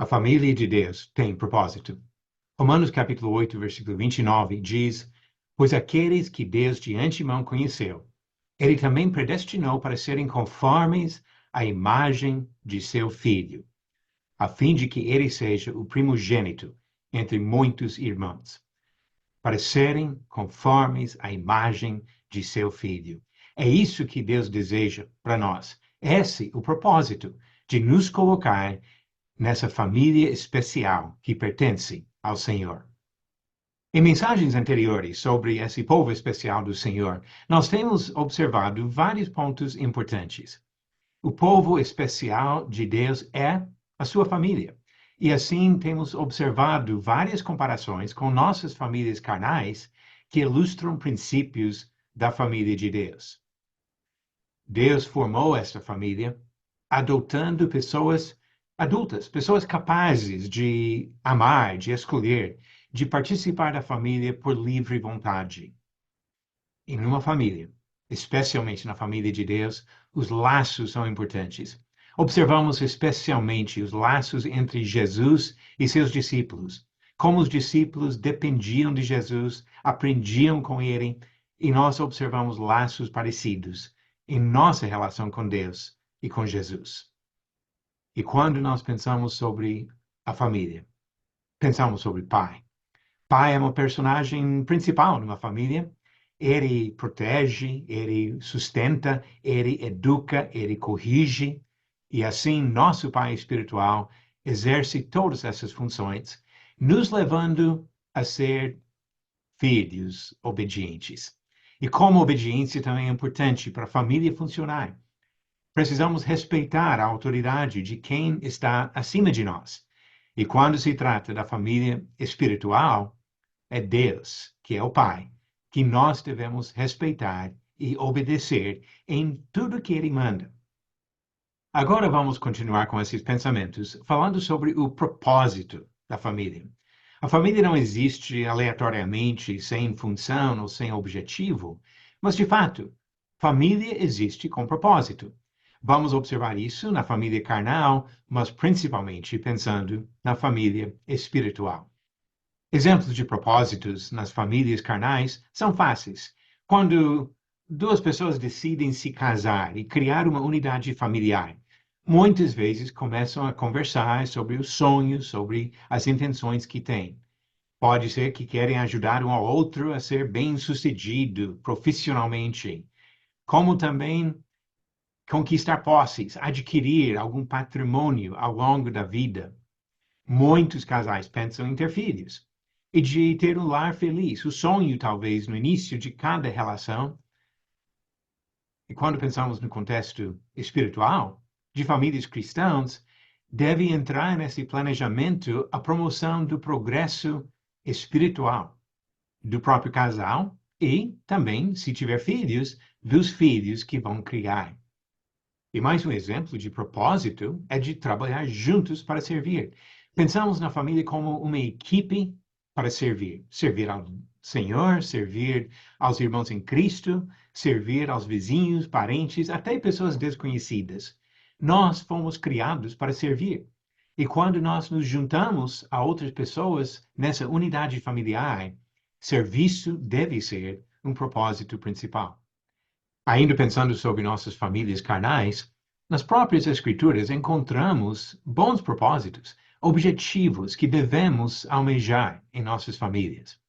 A família de Deus tem propósito. Romanos capítulo 8, versículo 29 diz: Pois aqueles que Deus de antemão conheceu, Ele também predestinou para serem conformes à imagem de seu Filho, a fim de que Ele seja o primogênito entre muitos irmãos, para serem conformes à imagem de seu Filho. É isso que Deus deseja para nós. Esse é o propósito de nos colocar nessa família especial que pertence ao Senhor. Em mensagens anteriores sobre esse povo especial do Senhor, nós temos observado vários pontos importantes. O povo especial de Deus é a sua família. E assim temos observado várias comparações com nossas famílias carnais que ilustram princípios da família de Deus. Deus formou esta família adotando pessoas adultas, pessoas capazes de amar, de escolher, de participar da família por livre vontade. E numa família, especialmente na família de Deus, os laços são importantes. Observamos especialmente os laços entre Jesus e seus discípulos, como os discípulos dependiam de Jesus, aprendiam com ele, e nós observamos laços parecidos em nossa relação com Deus e com Jesus. E quando nós pensamos sobre a família, pensamos sobre pai. Pai é uma personagem principal numa família. Ele protege, ele sustenta, ele educa, ele corrige. E assim, nosso pai espiritual exerce todas essas funções, nos levando a ser filhos obedientes. E como obediência também é importante para a família funcionar, precisamos respeitar a autoridade de quem está acima de nós. E quando se trata da família espiritual, é Deus, que é o Pai, que nós devemos respeitar e obedecer em tudo que Ele manda. Agora vamos continuar com esses pensamentos, falando sobre o propósito da família. A família não existe aleatoriamente, sem função ou sem objetivo, mas, de fato, família existe com propósito. Vamos observar isso na família carnal, mas principalmente pensando na família espiritual. Exemplos de propósitos nas famílias carnais são fáceis. Quando duas pessoas decidem se casar e criar uma unidade familiar, muitas vezes começam a conversar sobre os sonhos, sobre as intenções que têm. Pode ser que querem ajudar um ao outro a ser bem-sucedido profissionalmente, como também conquistar posses, adquirir algum patrimônio ao longo da vida. Muitos casais pensam em ter filhos e de ter um lar feliz, o sonho, talvez, no início de cada relação. E quando pensamos no contexto espiritual, de famílias cristãs, deve entrar nesse planejamento a promoção do progresso espiritual do próprio casal e também, se tiver filhos, dos filhos que vão criar. E mais um exemplo de propósito é de trabalhar juntos para servir. Pensamos na família como uma equipe para servir. Servir ao Senhor, servir aos irmãos em Cristo, servir aos vizinhos, parentes, até pessoas desconhecidas. Nós fomos criados para servir. E quando nós nos juntamos a outras pessoas nessa unidade familiar, serviço deve ser um propósito principal. Ainda pensando sobre nossas famílias carnais, nas próprias Escrituras encontramos bons propósitos, objetivos que devemos almejar em nossas famílias.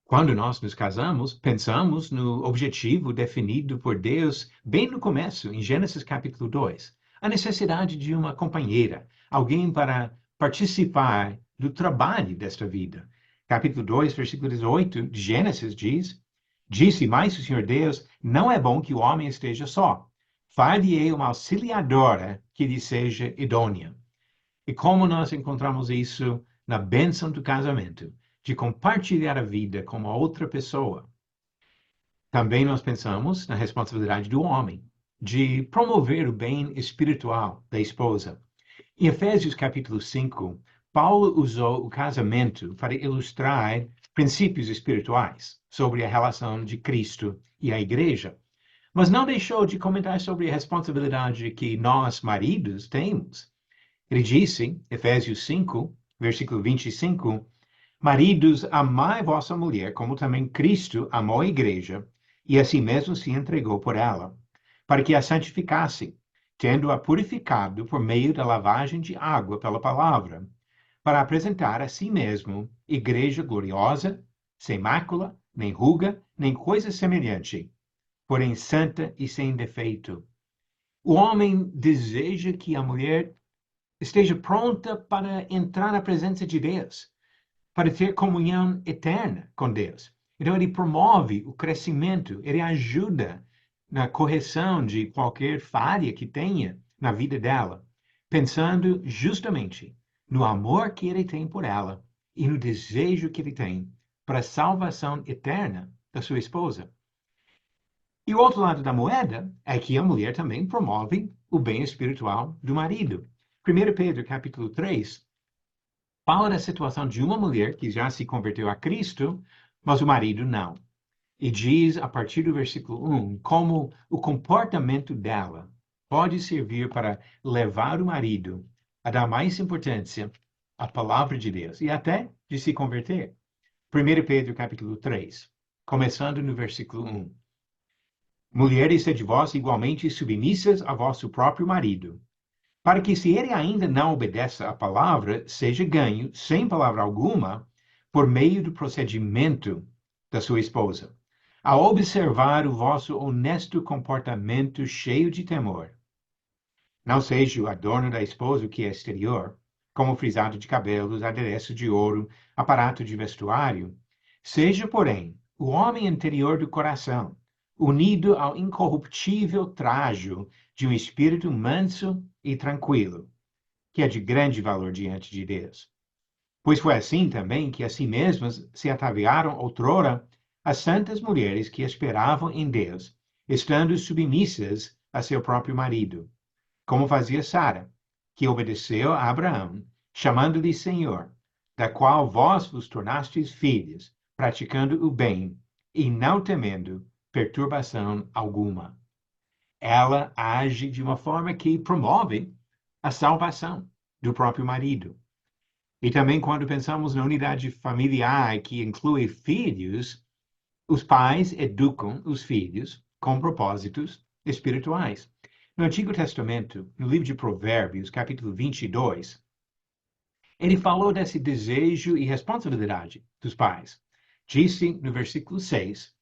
Quando nós nos casamos, pensamos no objetivo definido por Deus bem no começo, em Gênesis capítulo 2, a necessidade de uma companheira, alguém para participar do trabalho desta vida. Capítulo 2, versículo 18 de Gênesis diz: Disse mais o Senhor Deus, não é bom que o homem esteja só. Far-lhe-ei uma auxiliadora que lhe seja idônea. E como nós encontramos isso na bênção do casamento, de compartilhar a vida com uma outra pessoa. Também nós pensamos na responsabilidade do homem, de promover o bem espiritual da esposa. Em Efésios capítulo 5, Paulo usou o casamento para ilustrar princípios espirituais sobre a relação de Cristo e a igreja, mas não deixou de comentar sobre a responsabilidade que nós, maridos, temos. Ele disse, Efésios 5, versículo 25, maridos, amai vossa mulher, como também Cristo amou a igreja, e a si mesmo se entregou por ela, para que a santificasse, tendo-a purificado por meio da lavagem de água pela palavra, para apresentar a si mesmo igreja gloriosa, sem mácula, nem ruga, nem coisa semelhante, porém santa e sem defeito. O homem deseja que a mulher esteja pronta para entrar na presença de Deus, para ter comunhão eterna com Deus. Então, ele promove o crescimento, ele ajuda na correção de qualquer falha que tenha na vida dela, pensando justamente no amor que ele tem por ela e no desejo que ele tem para a salvação eterna da sua esposa. E o outro lado da moeda é que a mulher também promove o bem espiritual do marido. 1 Pedro, capítulo 3, fala da situação de uma mulher que já se converteu a Cristo, mas o marido não. E diz, a partir do versículo 1, como o comportamento dela pode servir para levar o marido a dar mais importância à palavra de Deus e até de se converter. 1 Pedro, capítulo 3, começando no versículo 1. Mulheres, sede vós igualmente submissas a vosso próprio marido, para que, se ele ainda não obedeça à palavra, seja ganho, sem palavra alguma, por meio do procedimento da sua esposa, a observar o vosso honesto comportamento cheio de temor. Não seja o adorno da esposa o que é exterior, como frisado de cabelos, adereço de ouro, aparato de vestuário. Seja, porém, o homem interior do coração, unido ao incorruptível trajo de um espírito manso e tranquilo, que é de grande valor diante de Deus. Pois foi assim também que a si mesmas se ataviaram outrora as santas mulheres que esperavam em Deus, estando submissas a seu próprio marido, como fazia Sara, que obedeceu a Abraão, chamando-lhe Senhor, da qual vós vos tornastes filhos, praticando o bem e não temendo perturbação alguma. Ela age de uma forma que promove a salvação do próprio marido. E também quando pensamos na unidade familiar que inclui filhos, os pais educam os filhos com propósitos espirituais. No Antigo Testamento, no livro de Provérbios, capítulo 22, ele falou desse desejo e responsabilidade dos pais. Disse no versículo 6,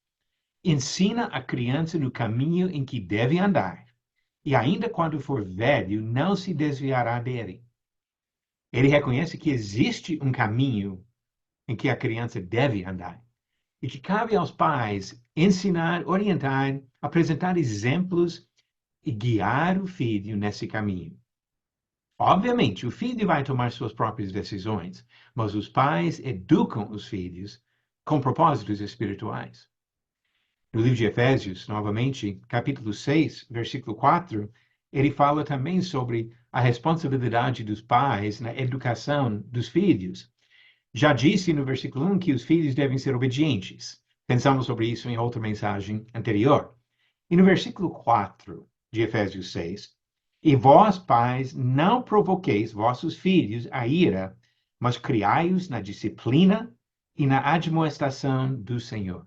ensina a criança no caminho em que deve andar, e ainda quando for velho, não se desviará dele. Ele reconhece que existe um caminho em que a criança deve andar, e que cabe aos pais ensinar, orientar, apresentar exemplos e guiar o filho nesse caminho. Obviamente, o filho vai tomar suas próprias decisões, mas os pais educam os filhos com propósitos espirituais. No livro de Efésios, novamente, capítulo 6, versículo 4, ele fala também sobre a responsabilidade dos pais na educação dos filhos. Já disse no versículo 1 que os filhos devem ser obedientes. Pensamos sobre isso em outra mensagem anterior. E no versículo 4 de Efésios 6, e vós, pais, não provoqueis vossos filhos a ira, mas criai-os na disciplina e na admoestação do Senhor.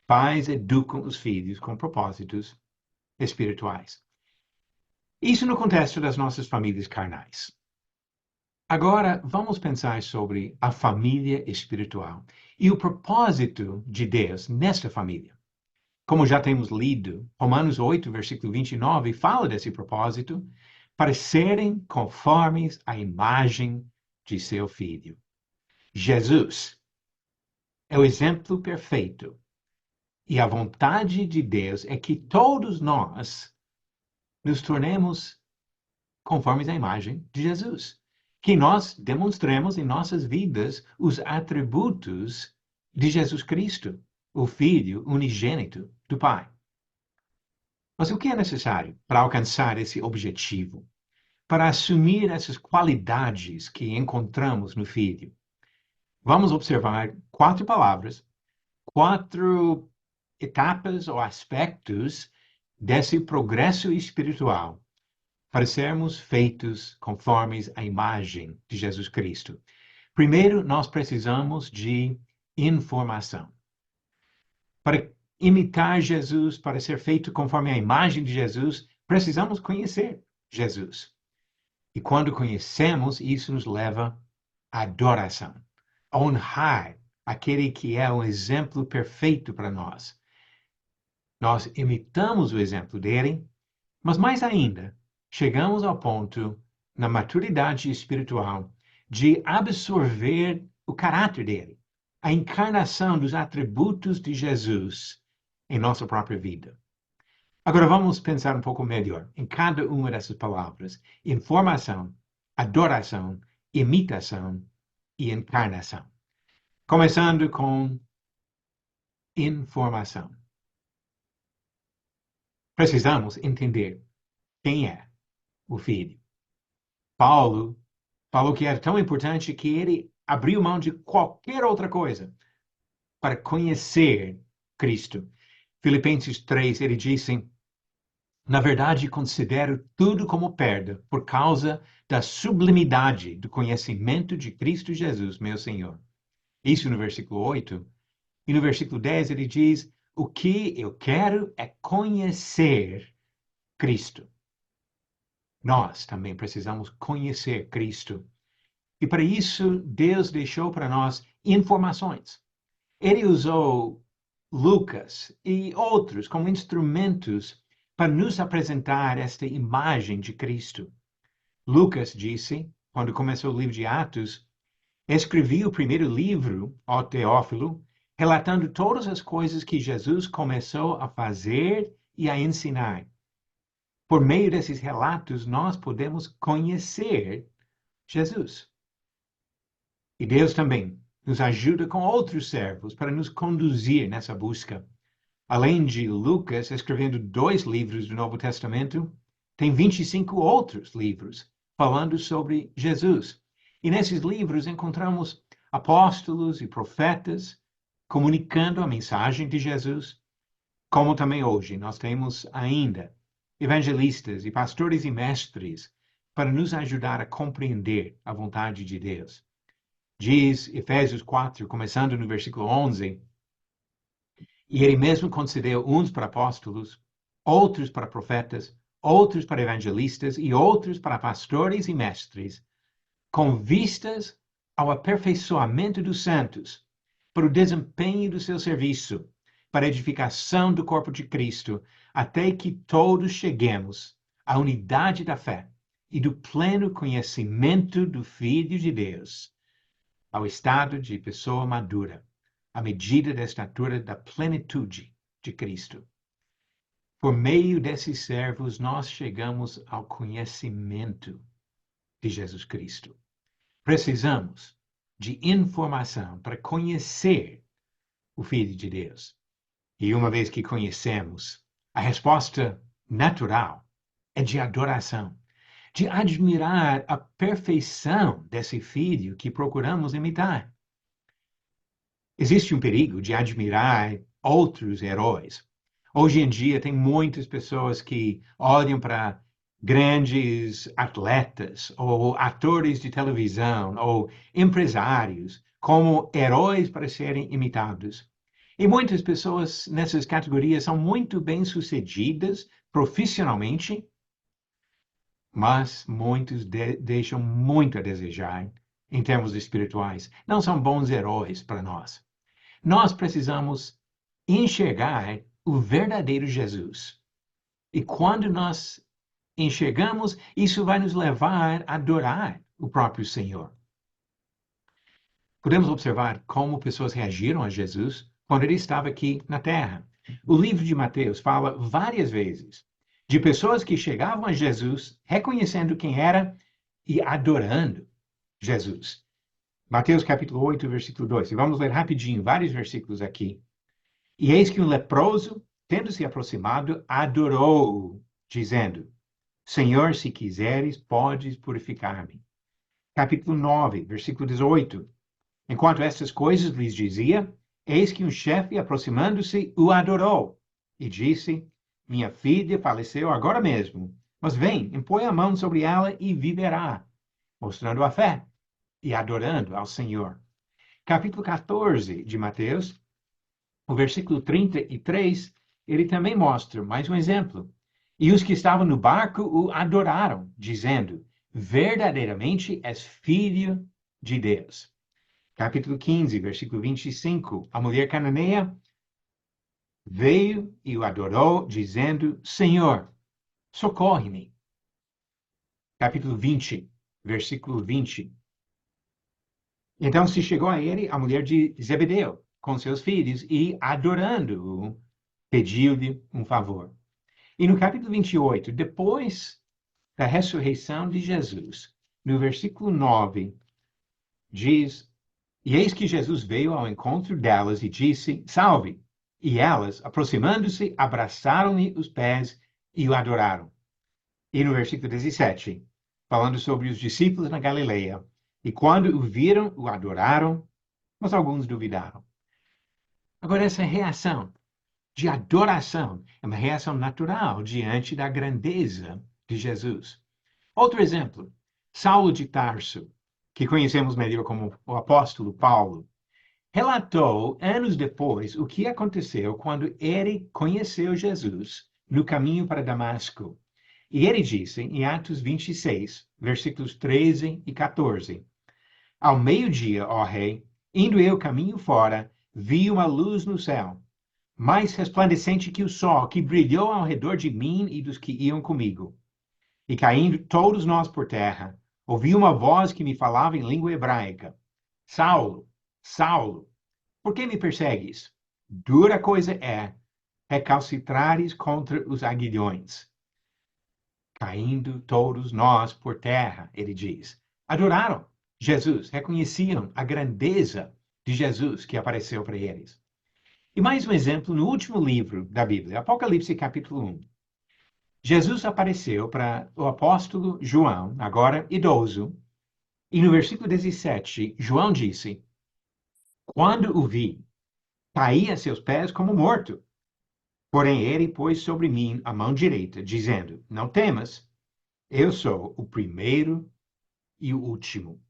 Pais educam os filhos com propósitos espirituais. Isso no contexto das nossas famílias carnais. Agora, vamos pensar sobre a família espiritual e o propósito de Deus nesta família. Como já temos lido, Romanos 8, versículo 29, fala desse propósito, para serem conformes à imagem de seu Filho. Jesus é o exemplo perfeito. E a vontade de Deus é que todos nós nos tornemos conformes à imagem de Jesus. Que nós demonstremos em nossas vidas os atributos de Jesus Cristo, o Filho unigênito do Pai. Mas o que é necessário para alcançar esse objetivo? Para assumir essas qualidades que encontramos no Filho? Vamos observar 4 palavras, 4 etapas ou aspectos desse progresso espiritual para sermos feitos conformes à imagem de Jesus Cristo. Primeiro, nós precisamos de informação. Para imitar Jesus, para ser feito conforme a imagem de Jesus, precisamos conhecer Jesus. E quando conhecemos, isso nos leva à adoração, a honrar aquele que é o exemplo perfeito para nós. Nós imitamos o exemplo dele, mas mais ainda, chegamos ao ponto, na maturidade espiritual, de absorver o caráter dele, a encarnação dos atributos de Jesus em nossa própria vida. Agora vamos pensar um pouco melhor em cada uma dessas palavras: informação, adoração, imitação e encarnação. Começando com informação. Precisamos entender quem é o Filho. Paulo falou que era tão importante que ele abriu mão de qualquer outra coisa para conhecer Cristo. Filipenses 3, ele disse: na verdade, considero tudo como perda por causa da sublimidade do conhecimento de Cristo Jesus, meu Senhor. Isso no versículo 8. E no versículo 10 ele diz: o que eu quero é conhecer Cristo. Nós também precisamos conhecer Cristo. E para isso, Deus deixou para nós informações. Ele usou Lucas e outros como instrumentos para nos apresentar esta imagem de Cristo. Lucas disse, quando começou o livro de Atos, escrevi o primeiro livro, ó Teófilo, relatando todas as coisas que Jesus começou a fazer e a ensinar. Por meio desses relatos, nós podemos conhecer Jesus. E Deus também nos ajuda com outros servos para nos conduzir nessa busca. Além de Lucas escrevendo 2 livros do Novo Testamento, tem 25 outros livros falando sobre Jesus. E nesses livros encontramos apóstolos e profetas comunicando a mensagem de Jesus, como também hoje nós temos ainda evangelistas e pastores e mestres para nos ajudar a compreender a vontade de Deus. Diz Efésios 4, começando no versículo 11, e ele mesmo concedeu uns para apóstolos, outros para profetas, outros para evangelistas e outros para pastores e mestres, com vistas ao aperfeiçoamento dos santos, para o desempenho do seu serviço, para a edificação do corpo de Cristo, até que todos cheguemos à unidade da fé e do pleno conhecimento do Filho de Deus, ao estado de pessoa madura, à medida da estatura da plenitude de Cristo. Por meio desses servos, nós chegamos ao conhecimento de Jesus Cristo. Precisamos de informação para conhecer o Filho de Deus. E uma vez que conhecemos, a resposta natural é de adoração, de admirar a perfeição desse Filho que procuramos imitar. Existe um perigo de admirar outros heróis. Hoje em dia, tem muitas pessoas que olham para grandes atletas, ou atores de televisão, ou empresários, como heróis para serem imitados. E muitas pessoas nessas categorias são muito bem-sucedidas profissionalmente, mas muitos deixam muito a desejar em termos espirituais. Não são bons heróis para nós. Nós precisamos enxergar o verdadeiro Jesus. E quando nós enxergamos, isso vai nos levar a adorar o próprio Senhor. Podemos observar como pessoas reagiram a Jesus quando ele estava aqui na terra. O livro de Mateus fala várias vezes de pessoas que chegavam a Jesus reconhecendo quem era e adorando Jesus. Mateus capítulo 8, versículo 2. E vamos ler rapidinho vários versículos aqui. E eis que um leproso, tendo se aproximado, adorou-o, dizendo: Senhor, se quiseres, podes purificar-me. Capítulo 9, versículo 18. Enquanto estas coisas lhes dizia, eis que um chefe, aproximando-se, o adorou e disse: Minha filha faleceu agora mesmo, Mas vem, impõe a mão sobre ela e viverá, mostrando a fé e adorando ao Senhor. Capítulo 14 de Mateus, o versículo 33, ele também mostra mais um exemplo. E os que estavam no barco o adoraram, dizendo: verdadeiramente és filho de Deus. Capítulo 15, versículo 25, a mulher cananeia veio e o adorou, dizendo: Senhor, socorre-me. Capítulo 20, versículo 20. Então se chegou a ele a mulher de Zebedeu, com seus filhos, e adorando-o, pediu-lhe um favor. E no capítulo 28, depois da ressurreição de Jesus, no versículo 9, diz: E eis que Jesus veio ao encontro delas e disse: Salve! E elas, aproximando-se, abraçaram-lhe os pés e o adoraram. E no versículo 17, falando sobre os discípulos na Galileia, e quando o viram, o adoraram, mas alguns duvidaram. Agora, essa reação de adoração é uma reação natural diante da grandeza de Jesus. Outro exemplo, Saulo de Tarso, que conhecemos melhor como o apóstolo Paulo, relatou anos depois o que aconteceu quando ele conheceu Jesus no caminho para Damasco. E ele disse em Atos 26, versículos 13 e 14: Ao meio-dia, ó rei, indo eu caminho fora, vi uma luz no céu, mais resplandecente que o sol, que brilhou ao redor de mim e dos que iam comigo. E caindo todos nós por terra, ouvi uma voz que me falava em língua hebraica: Saulo, Saulo, por que me persegues? Dura coisa é recalcitrares contra os aguilhões. Caindo todos nós por terra, ele diz. Adoraram Jesus, reconheciam a grandeza de Jesus que apareceu para eles. E mais um exemplo no último livro da Bíblia, Apocalipse capítulo 1. Jesus apareceu para o apóstolo João, agora idoso, e no versículo 17, João disse: Quando o vi, caí a seus pés como morto. Porém, ele pôs sobre mim a mão direita, dizendo: Não temas, eu sou o primeiro e o último.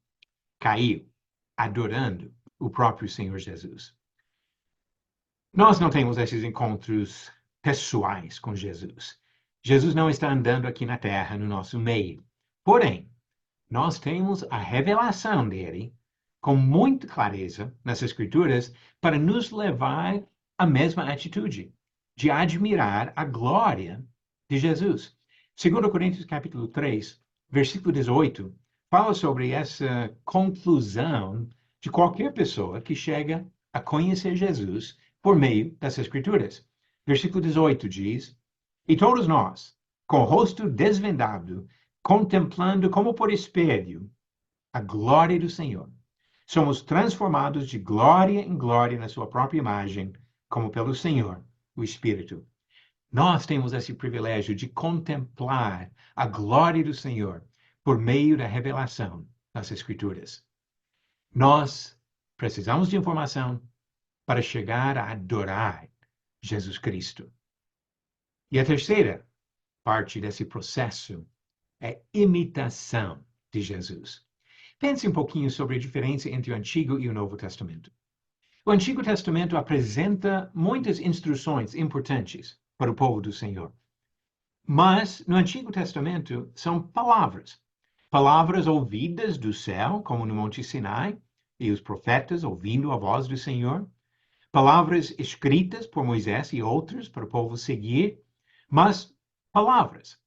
Caiu, adorando o próprio Senhor Jesus. Nós não temos esses encontros pessoais com Jesus. Jesus não está andando aqui na terra, no nosso meio. Porém, nós temos a revelação dele com muita clareza nas Escrituras para nos levar à mesma atitude de admirar a glória de Jesus. 2 Coríntios capítulo 3, versículo 18, fala sobre essa conclusão de qualquer pessoa que chega a conhecer Jesus por meio das Escrituras. Versículo 18 diz: E todos nós, com o rosto desvendado, contemplando como por espelho a glória do Senhor, somos transformados de glória em glória na sua própria imagem, como pelo Senhor, o Espírito. Nós temos esse privilégio de contemplar a glória do Senhor por meio da revelação das Escrituras. Nós precisamos de informação para chegar a adorar Jesus Cristo. E a terceira parte desse processo é imitação de Jesus. Pense um pouquinho sobre a diferença entre o Antigo e o Novo Testamento. O Antigo Testamento apresenta muitas instruções importantes para o povo do Senhor. Mas no Antigo Testamento são palavras. Palavras ouvidas do céu, como no Monte Sinai, e os profetas ouvindo a voz do Senhor. Palavras escritas por Moisés e outros para o povo seguir, mas palavras.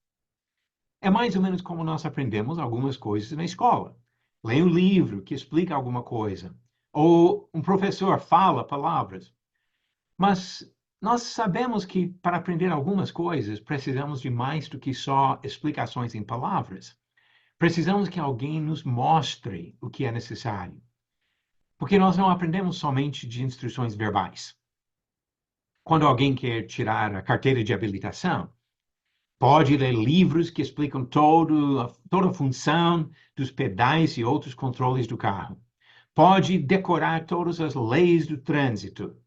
É mais ou menos como nós aprendemos algumas coisas na escola. Lê um livro que explica alguma coisa, ou um professor fala palavras. Mas nós sabemos que para aprender algumas coisas precisamos de mais do que só explicações em palavras. Precisamos que alguém nos mostre o que é necessário. Porque nós não aprendemos somente de instruções verbais. Quando alguém quer tirar a carteira de habilitação, pode ler livros que explicam toda a função dos pedais e outros controles do carro. Pode decorar todas as leis do trânsito.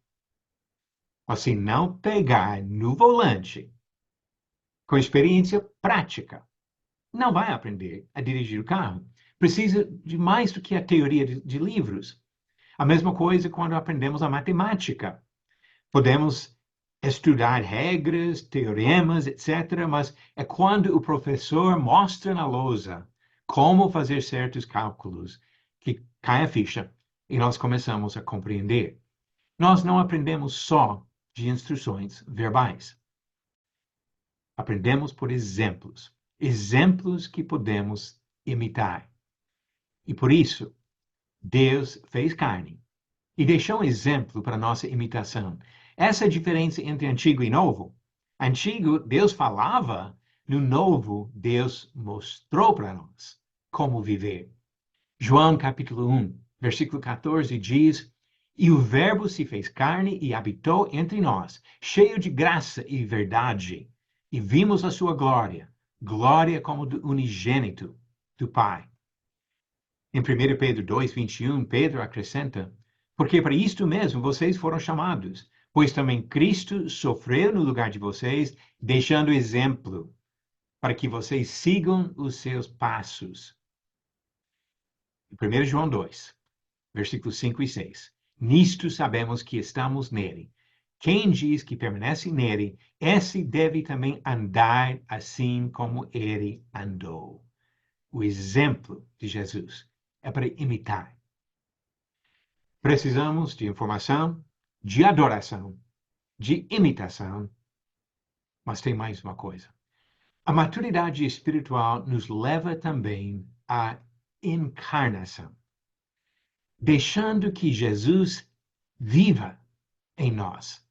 Mas se não pegar no volante com experiência prática. Não vai aprender a dirigir o carro. Precisa de mais do que a teoria de livros. A mesma coisa quando aprendemos a matemática. Podemos estudar regras, teoremas, etc., mas é quando o professor mostra na lousa como fazer certos cálculos que cai a ficha e nós começamos a compreender. Nós não aprendemos só de instruções verbais. Aprendemos por exemplos, exemplos que podemos imitar. E por isso, Deus fez carne e deixou um exemplo para nossa imitação. Essa é a diferença entre antigo e novo. Antigo, Deus falava, no novo, Deus mostrou para nós como viver. João capítulo 1, versículo 14 diz: E o Verbo se fez carne e habitou entre nós, cheio de graça e verdade, e vimos a sua glória, glória como do unigênito do Pai. Em 1 Pedro 2:21, Pedro acrescenta: Porque para isto mesmo vocês foram chamados, pois também Cristo sofreu no lugar de vocês, deixando exemplo, para que vocês sigam os seus passos. 1 João 2, versículos 5 e 6. Nisto sabemos que estamos nele. Quem diz que permanece nele, esse deve também andar assim como ele andou. O exemplo de Jesus é para imitar. Precisamos de informação, de adoração, de imitação, mas tem mais uma coisa. A maturidade espiritual nos leva também à encarnação, deixando que Jesus viva em nós.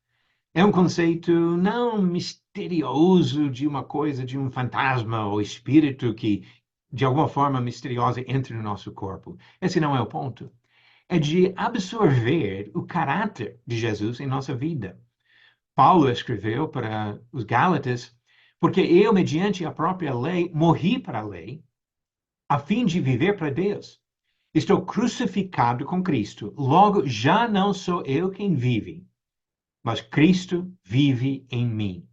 É um conceito não misterioso de uma coisa, de um fantasma ou espírito que, de alguma forma misteriosa, entra no nosso corpo. Esse não é o ponto. É de absorver o caráter de Jesus em nossa vida. Paulo escreveu para os Gálatas, porque eu, mediante a própria lei, morri para a lei, a fim de viver para Deus. Estou crucificado com Cristo, logo já não sou eu quem vive, mas Cristo vive em mim.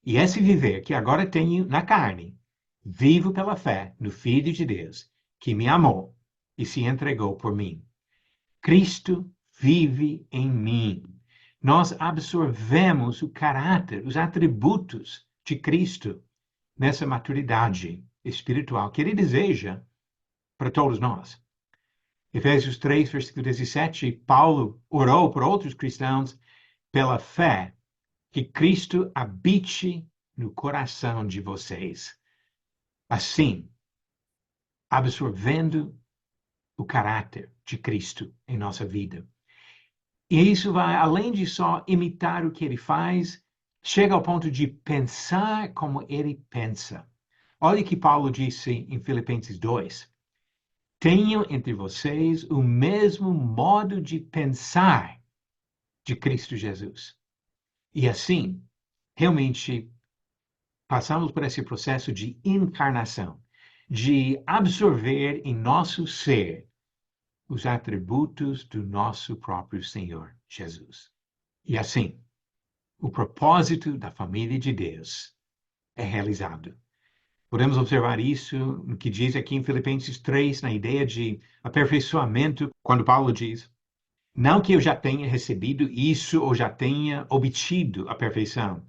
E esse viver que agora tenho na carne, vivo pela fé no Filho de Deus, que me amou e se entregou por mim. Cristo vive em mim. Nós absorvemos o caráter, os atributos de Cristo nessa maturidade espiritual que Ele deseja para todos nós. Efésios 3, versículo 17, Paulo orou por outros cristãos pela fé que Cristo habite no coração de vocês. Assim, absorvendo o caráter de Cristo em nossa vida. E isso vai, além de só imitar o que ele faz, chega ao ponto de pensar como ele pensa. Olha o que Paulo disse em Filipenses 2. Tenham entre vocês o mesmo modo de pensar de Cristo Jesus. E assim, realmente, passamos por esse processo de encarnação, de absorver em nosso ser os atributos do nosso próprio Senhor Jesus. E assim, o propósito da família de Deus é realizado. Podemos observar isso no que diz aqui em Filipenses 3, na ideia de aperfeiçoamento, quando Paulo diz: Não que eu já tenha recebido isso ou já tenha obtido a perfeição,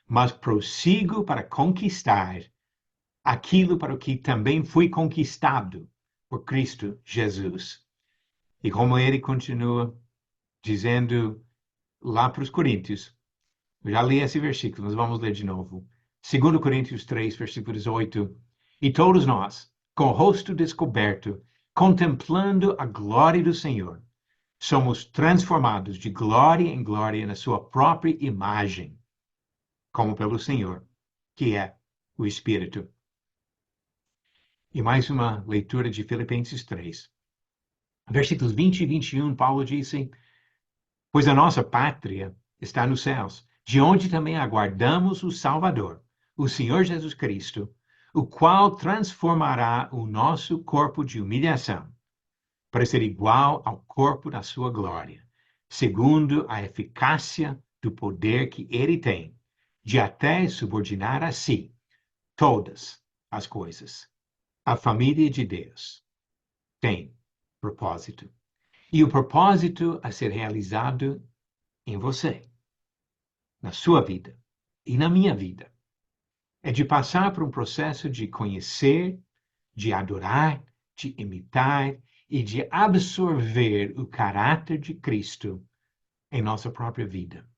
mas prossigo para conquistar aquilo para o que também fui conquistado por Cristo Jesus. E como ele continua dizendo lá para os Coríntios, eu já li esse versículo, mas vamos ler de novo. 2 Coríntios 3, versículo 18. E todos nós, com o rosto descoberto, contemplando a glória do Senhor, somos transformados de glória em glória na sua própria imagem, como pelo Senhor, que é o Espírito. E mais uma leitura de Filipenses 3. Versículos 20 e 21, Paulo disse: Pois a nossa pátria está nos céus, de onde também aguardamos o Salvador, o Senhor Jesus Cristo, o qual transformará o nosso corpo de humilhação, para ser igual ao corpo da sua glória, segundo a eficácia do poder que ele tem, de até subordinar a si todas as coisas. A família de Deus tem propósito. E o propósito a ser realizado em você, na sua vida e na minha vida, é de passar por um processo de conhecer, de adorar, de imitar e de absorver o caráter de Cristo em nossa própria vida.